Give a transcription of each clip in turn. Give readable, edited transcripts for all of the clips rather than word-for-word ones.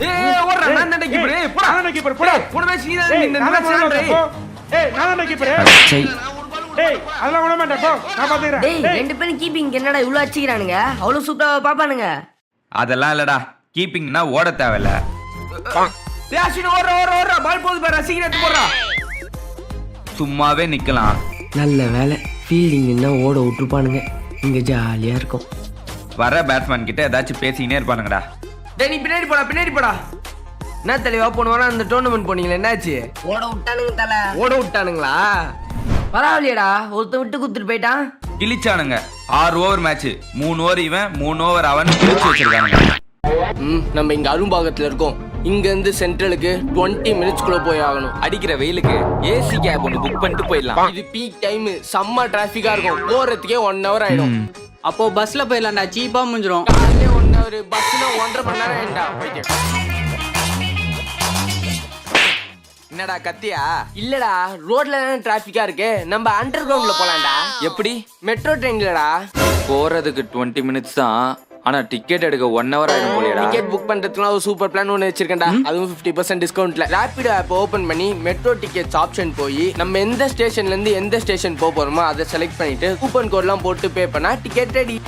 ஏய் ஓடுற நான் தான் கீப்பர். போடா நான் கீப்பர் போடா. போன மேட்ச் நீ தான் இந்த மேட்ச் நான். ஏய் நான் தான் கீப்பர். டேய் அதெல்லாம் ஓட மாட்டேன் போ. நான் பாத்துக்கறேன். டேய் ரெண்டு பேரும் கீப்பிங் என்னடா இவ்ளோ அடிச்சிரானுங்க? அவ்வளவு சூப்பரா பாப்பானுங்க. அதெல்லாம் இல்லடா. கீப்பிங்னா ஓட தேவையில்ல. டேய் அஸ்வின் ஓடுற பால் போகுது பாரு சீக்கிரம் எடுத்து போடுறா. சும்மாவே நிக்கலாம். நல்ல வேலை ஃபீல்டிங்னா ஓட விட்டுருப்பானுங்க. இங்க ஜாலியா இருக்கும். வர பேட்ஸ்மேன் கிட்ட ஏதாச்சும் பேசிக்கினே இருப்பானுங்கடா. டேய் நீ பின்னாடி போடா. என்ன தலைவா போன வாரம் அந்த டோர்னமெண்ட் போனீங்களே என்னாச்சு? ஓட விட்டானுங்க தல. ஓட விட்டானுங்களா? பரவாயில்லையடா ஒருத்த விட்டு குத்துட்டு போயிட்டான். கிழிச்சானுங்க. 6 ஓவர் மேட்ச். 3 ஓவர் இவன் 3 ஓவர் அவன் கிழிச்சு வச்சிருக்கானுங்க. நம்ம இங்க அரும்பாகத்துல இருக்கோம். இங்க இருந்து சென்ட்ரலுக்கு 20 மினிட்ஸ்க்குள்ள போய் ஆகணும். அடிக்கிற வெயிலுக்கு ஏசி கேப் ஒன்று புக் பண்ணிட்டு போயிடலாம். இது பீக் டைம், செம்ம டிராபிக்கா இருக்கும். போறதுக்கே 1 hour ஆயிடும். அப்போ பஸ்ல போயிடலாம்டா, சீப்பா முடிஞ்சிரும். காலையிலே 1 hour, பஸ்ல 1.5 மணி நேரம் ஆயிடும்டா. என்னடா கத்தியா? இல்லடா ரோட்ல தானே டிராபிக்கா இருக்கு. நம்ம அண்டர் கிரவுண்ட்ல போலாம்டா. எப்படி? மெட்ரோ ட்ரெயின்லடா. போறதுக்கு 20 மினிட்ஸ் தான். ஆனா டிக்கெட் எடுக்க 1 hour ஆயிடும் போலடா. டிக்கெட் புக் பண்றதுக்குலாம் ஒரு சூப்பர் பிளான் ஒன்னு வச்சிருக்கேன்டா. அதுவும் 50% டிஸ்கவுண்ட்ல. ரேபிடோ ஆப் ஓபன் பண்ணி மெட்ரோ டிக்கெட்ஸ் ஆப்ஷன் போய் நம்ம எந்த ஸ்டேஷன்ல இருந்து எந்த ஸ்டேஷன் போறோமோ அதை செலக்ட் பண்ணிட்டு கூப்பன் கோட்லாம் போட்டு பே பண்ணா டிக்கெட் ரெடி.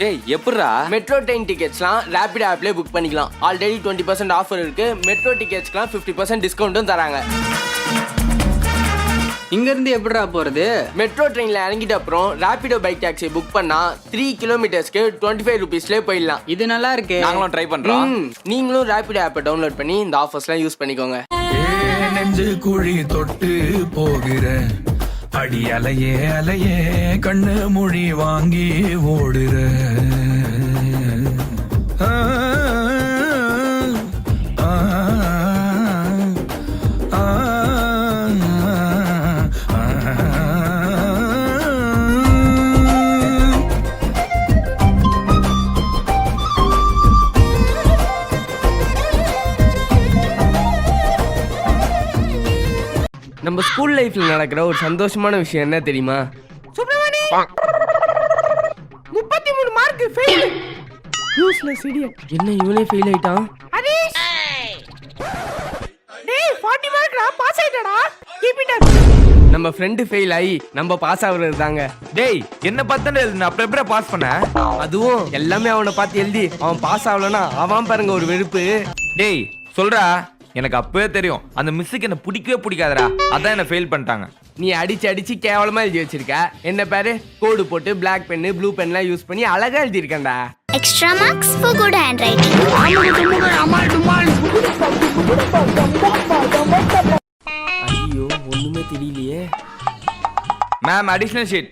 டேய் எப்படிடா? மெட்ரோ ட்ரெயின் டிக்கெட்ஸ்லாம் ரேபிடோ ஆப்லயே புக் பண்ணிக்கலாம். ஆல்ரெடி 20% ஆஃபர் இருக்கு. மெட்ரோ டிக்கெட்ஸ்க்குலாம் 50% டிஸ்கவுண்ட்டும் தராங்க. இங்க இருந்து எப்படிடா போறது? மெட்ரோ ட்ரெயின்ல இறங்கிட்ட அப்புறம் ரேபிடோ பைக் டாக்ஸி புக் பண்ணா 3 கிலோமீட்டர்ஸ்க்கு 25 rupeesலயே போயிடலாம். இது நல்லா இருக்கு. நாங்களும் ட்ரை பண்றோம். நீங்களும் ரேபிடோ ஆப்பை டவுன்லோட் பண்ணி இந்த ஆஃபர்ஸ்லாம் யூஸ் பண்ணிக்கோங்க. நெஞ்சு குழி தொட்டு போகிற அடி அலையே அலையே கண்ணு மொழி வாங்கி ஓடுற நம்ம ஸ்கூல் லைஃப்ல நடக்கிற ஒரு சந்தோஷமான விஷயம் என்ன தெரியுமா? Subramani 33 mark fail. Useless idiot. என்ன இவனே ஃபெயில் ஆயிட்டான்? ஹரிஷ் டேய் 40 மார்க்டா பாஸ் ஆயிட்டடா. Keep it up. நம்ம ஃப்ரெண்ட் ஃபெயில் ஆயி நம்ம பாஸ் ஆவறது தாங்க. டேய் என்ன பார்த்தா எழுதுன அப்புறம் எப்படி பாஸ் பண்ண? அதுவும் எல்லாமே அவனை பார்த்து எழுதி அவன் பாஸ் ஆகலனா அவன் பாருங்க ஒரு வெறுப்பு. டேய் சொல்றா. எனக்கு அப்பவே தெரியும் அந்த மிஸ்ஸுக்கு என்ன பிடிக்கவே பிடிக்காதடா. அதான் என்ன ஃபெயில் பண்ணிட்டாங்க. நீ அடிச்சு கேவலமா எழுதி வச்சிருக்க. என்ன பேரு கோடு போட்டு பிளாக் பென்னு ப்ளூ பென்லாம் யூஸ் பண்ணி அழகா எழுதி இருக்கேன்டா. Extra marks for good handwriting. ஐயோ ஒண்ணுமே தெரியலையே. Ma'am additional sheet.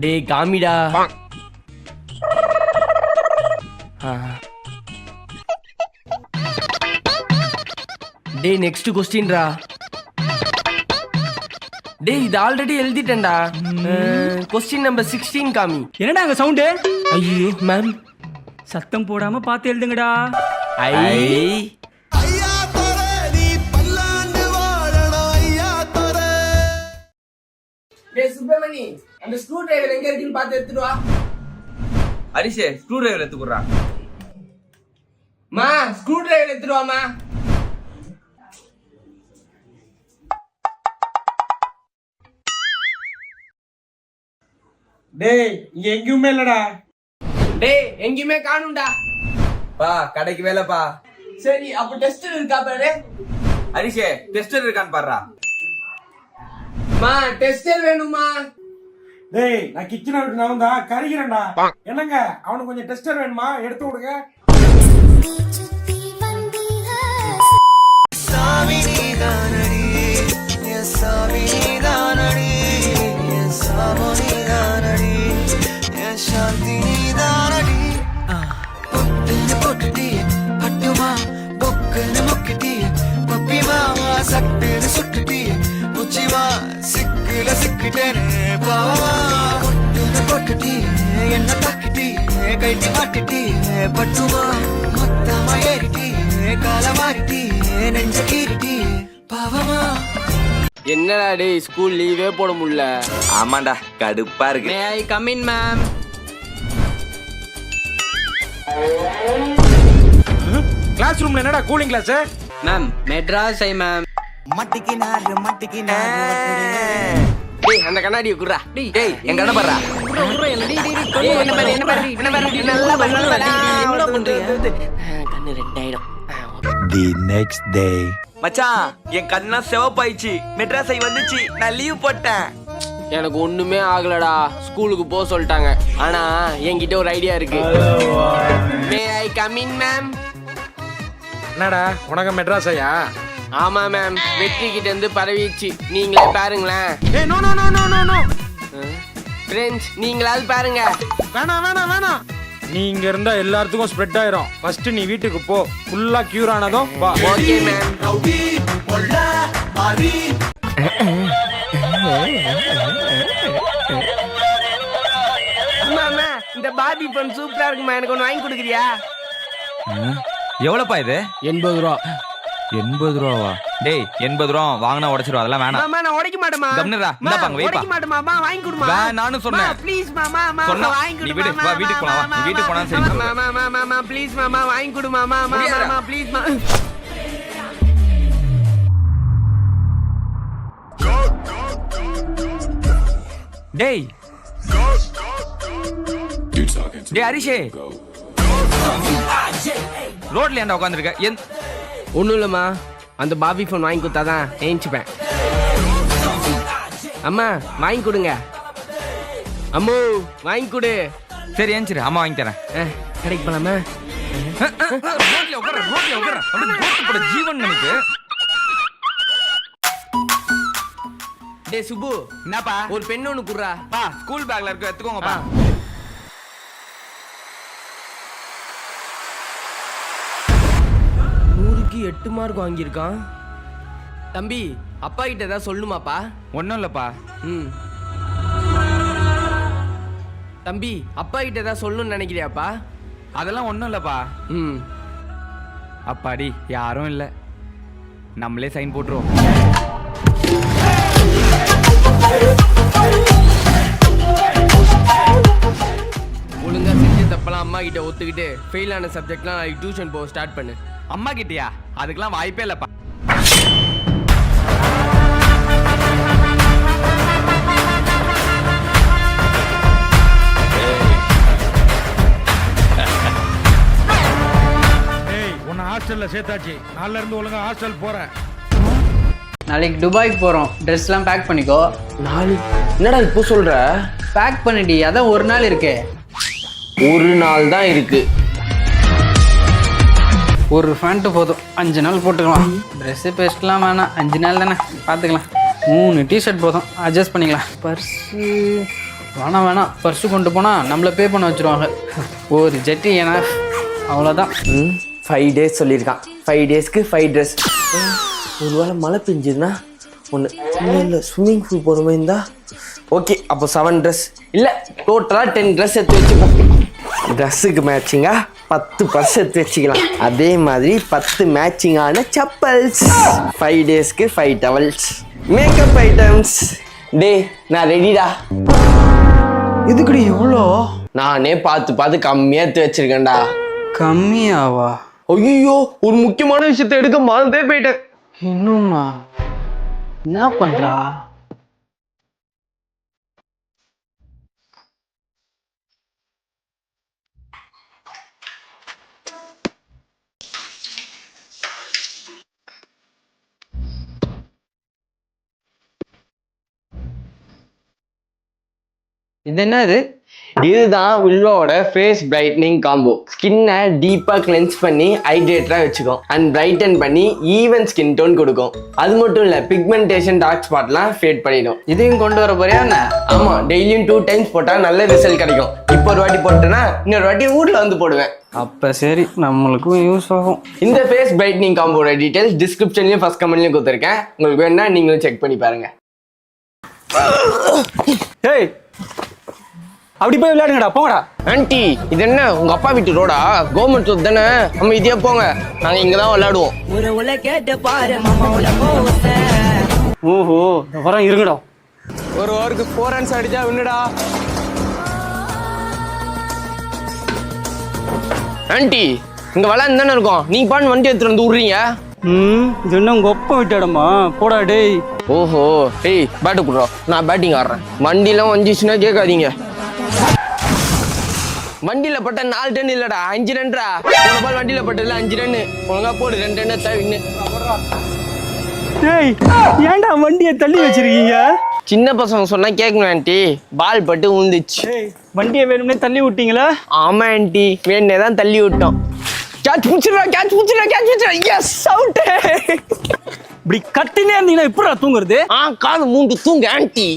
டேய் காமிடா. டேய் நெக்ஸ்ட் क्वेश्चनடா. டேய் இது ஆல்ரெடி எழுதிட்டேன்டா. क्वेश्चन நம்பர் 16 காமி. என்னடா அங்க சவுண்ட்? ஐயோ மேம் சத்தம் போடாம பார்த்து எழுதுங்கடா. ஐ ஐயா தரே நீ பல்லாண்டு வாழணும் ஐயா தரே. டேய் சுப்ரமணி அந்த ஸ்க்ரூ டிரைவர் எங்க இருக்குன்னு பார்த்து எடுத்துட்டு வா. ஹரிஷே ஸ்க்ரூ டிரைவர் எடுத்துக்குறா. மா ஸ்க்ரூ டிரைவர் எடுத்துட்டு வாமா. டேய் இங்க எங்கேயுமே இல்லடா. டேய் எங்கயுமே காணும்டா. பா கடைக்கு வேலைப்பா. சரி அப்ப டெஸ்டர் இருக்கா பாரு. ஹரிஷே டெஸ்டர் இருக்கான்னு பாருடா. மா டெஸ்டர் வேணுமா? டேய் நான் கிச்சனை விட்டு நவந்தா கறிக்கிறேன்டா. என்னங்க அவனுக்கு கொஞ்சம் டெஸ்டர் வேணுமா? எடுத்து விடுங்க. என்னடா டேய் ஸ்கூல் லீவே போட முடியல. ஆமாண்டா கடுப்பா இருக்கு. May I come in, ma'am? Class ரூம்ல என்னடா cooling glass? Ma'am Madras eye ma'am. டேய் அந்த கண்ணாடியை குடுறா. டேய் எங்க கண்ண பாருடா. கண்ணு ரெண்டாயிடும். The next day. மச்சான் என் கண்ணா சிவப்பாயிச்சு, மெட்ராஸ் ஐ வந்துச்சு, நான் லீவ் போட்டேன். எனக்கு ஒண்ணுமே ஆகலடா, ஸ்கூலுக்கு போக சொல்லிட்டாங்க. ஆனா என்கிட்ட ஒரு ஐடியா இருக்கு. மே ஐ கம் இன் மேம்? என்னடா உனக்கு மெட்ராஸ் ஐயா? ஆமா மேம், வெற்றி கிட்ட இருந்து பரவிச்சு. நீங்களே பாருங்களேன். ஏய் no no no no no no. Friends நீங்களாவது பாருங்க. வேணாம் வேணாம் வேணாம். நீ இங்க இருந்தா எல்லாத்துக்கும் ஸ்ப்ரெட் ஆயிரும். ஃபர்ஸ்ட் நீ வீட்டுக்கு போ. ஃபுல்லா கியூர் ஆனதும் வா. Okay ma'am. அம்மா இந்த பார்பி பன் சூப்பரா இருக்குமா, எனக்கு ஒன்று வாங்கி கொடுக்குறியா? எவ்வளோப்பா இது? 80 ரூபா. 80 ரூபாவா? டேய் 80 ரூபா வாங்கினா உடைச்சிரும், அதெல்லாம் வேணாம். மாமா நான் உடைக்க மாட்டேமா. கம்னுடா, இந்தாப்பாங்க வைப்பா. உடைக்க மாட்டேமா, அம்மா வாங்கி கொடுமா. நானும் சொன்னேன். ப்ளீஸ் மாமா, சொன்னா வாங்கி நீ கொடு. வீடு வா, வீட்டுக்கு போலாம் வா. நீ வீட்டுக்கு போனா சரி. மாமா ப்ளீஸ் மாமா வாங்கி கொடு மாமா. மாமா ப்ளீஸ் மா. டேய் டேய் ஹரிஷே, ரோட்ல ஏன்டா உட்காந்துருக்க? ஒன்றும் இல்லைம்மா, அந்த பாபி ஃபோன் வாங்கி கொடுத்தாதான் ஏஞ்சிப்பேன். அம்மா வாங்கி கொடுங்க. அம்மோ வாங்கி கொடு. சரி ஏஞ்சிரு, அம்மா வாங்கி தரேன். கடைக்கு போலாமா? ரோட்ல உட்கார, ரோட்ல உட்கார. அப்படியே போட்டு போட ஜீவன் எனக்கு. டே சுப்பு, என்னப்பா? ஒரு பென் ஒன்று குடுறா. பா ஸ்கூல் பேக்ல இருக்கு, எடுத்துக்கோங்கப்பா. நூறுக்கு 8 மார்க் வாங்கியிருக்கான். தம்பி அப்பா கிட்ட ஏதாவது சொல்லுமாப்பா? ஒன்றும் இல்லைப்பா. ம் தம்பி அப்பா கிட்ட ஏதாவது சொல்லணும்னு நினைக்கிறியாப்பா? அதெல்லாம் ஒன்றும் இல்லைப்பா. ம் அப்பாடி யாரும் இல்லை, நம்மளே சைன் போட்டுருவோம். ஒழுங்கா செஞ்ச தப்பெல்லாம் அம்மா கிட்ட ஒத்துக்கிட்டு ஃபெயில் ஆன சப்ஜெக்ட்லாம் நாளைக்கு டியூஷன் போக ஸ்டார்ட் பண்ணு. அம்மா கிட்டயா? அதுக்கெல்லாம் வாய்ப்பே இல்லைப்பா. ஏய் உன்னை ஹாஸ்டல்ல சேர்த்தாச்சு. நாளைல இருந்து ஒழுங்கா ஹாஸ்டல் போறேன். நாளைக்கு துபாய்க்கு போறோம். ட்ரெஸ்லாம் பேக் பண்ணிக்கோ. என்னடா இப்போ சொல்ற? பேக் பண்ணிடி, அதான் ஒரு நாள் இருக்கே. ஒரு நாள் தான் இருக்கு. ஒரு ஃபேண்ட்டு போதும், 5 நாள் போட்டுக்கலாம். ட்ரெஸ்ஸு பெஸ்ட்லாம் வேணாம், 5 நாள் தானே பார்த்துக்கலாம். 3 டிஷர்ட் போதும், அட்ஜஸ்ட் பண்ணிக்கலாம். பர்ஸு வேணாம், பர்ஸு கொண்டு போனால் நம்மளை பே பண்ண வச்சுருவாங்க. ஒரு ஜெட்டி ஏன்னா அவ்வளோதான். 5 டேஸ் சொல்லியிருக்கான். 5 டேஸ்க்கு 5 ட்ரெஸ். ஒருவேளை மழை பெஞ்சதுன்னா ஒன்று இல்லை, ஸ்விம்மிங் பூல் போகிற மாதிரி இருந்தா ஓகே. அப்போ 7 ட்ரெஸ் இல்லை, டோட்டலாக 10 ட்ரெஸ் எடுத்து வச்சுப்போம். ட்ரெஸ்ஸுக்கு மேட்சிங்காக 10 பர்ஸ் எடுத்து வச்சுக்கலாம். அதே மாதிரி 10 மேட்சிங்கான செப்பல்ஸ். 5 டேஸ்க்கு 5 டவல்ஸ். Makeup items. டே நான் ரெடிடா. இதுக்குடி எவ்வளோ? நானே பார்த்து கம்மியாக எடுத்து வச்சிருக்கேன்டா. கம்மியாவா? ஐயோ ஒரு முக்கியமான விஷயத்தை எடுக்க மறந்தே போயிட்டேன். இன்னும்மா என்ன பண்ணுறா? இது என்னது? இதுதான் வில்வோட ஃபேஸ் பிரைட்னிங் காம்போ. ஸ்கின்னை டீப்பாக கிளென்ஸ் பண்ணி ஹைட்ரேட்டராக வச்சுக்கும் அண்ட் பிரைட்டன் பண்ணி ஈவன் ஸ்கின் டோன் கொடுக்கும். அது மட்டும் இல்லை, பிக்மெண்டேஷன் டார்க் ஸ்பாட்லாம் ஃபேட் பண்ணிடும். இதையும் கொண்டு வர போறியா என்ன? ஆமாம், டெய்லியும் 2 டைம்ஸ் போட்டால் நல்ல ரிசல்ட் கிடைக்கும். இப்போ ஒரு வாட்டி போட்டேன்னா இன்னொரு வாட்டி வீட்டில் வந்து போடுவேன். அப்போ சரி, நம்மளுக்கும் யூஸ் ஆகும். இந்த ஃபேஸ் பிரைட்னிங் காம்போட டீட்டெயில்ஸ் டிஸ்கிரிப்ஷன்லையும் ஃபர்ஸ்ட் கமெண்ட்லையும் கொடுத்துருக்கேன். உங்களுக்கு வேணா நீங்களும் செக் பண்ணி பாருங்க. ஏய் அப்படி போய் விளையாடுங்கடா, போங்கடா. ஆன்ட்டி இது என்ன உங்க அப்பா வீட்டு ரோடா? கவர்மெண்ட் ரோட் தானே, நம்ம இதே போங்க, நாங்க இங்க தான் விளையாடுவோம். ஓஹோ வரம் இருங்கடா. ஒரு ஓவருக்கு 4 ரன்ஸ் அடிச்சா வின்னுடா. ஆண்டி இங்க விளாண்டு தானே இருக்கோம், நீங்க பாட்டு வண்டி எடுத்துட்டு வந்து விடுறீங்க. இது என்ன உங்க ஒப்ப விட்டாடமா போடா டேய். ஓஹோ, டேய் பேட்டு போடுறோம், நான் பேட்டிங் ஆடுறேன். வண்டிலாம் வந்துச்சுன்னா கேட்காதீங்க. வண்டியில பட்ட 4 டன் இல்லடா 5 ரன்ரா. போன பால் வண்டியில பட்டதுல 5 ரன். ஒழுங்கா போடு, 2 ரன் எடுத்தா வின்னு. டேய் ஏன்டா வண்டியை தள்ளி வச்சிருக்கீங்க? சின்ன பசங்க சொன்னா கேட்கணும் ஆண்டி, பால் பட்டு விழுந்துச்சு. டேய் வண்டியை வேணும்னே தள்ளி விட்டீங்களா? ஆமா ஆண்டி, வேணே தான் தள்ளி விட்டோம். கேட்ச் பிடிச்சிடா, கேட்ச் பிடிச்சிடா, கேட்ச் பிடிச்சிடா. Yes out. இப்படி கட்டினே இருந்தீங்கன்னா எப்படிடா தூங்குறது? காது மூண்டு தூங்க ஆண்டி.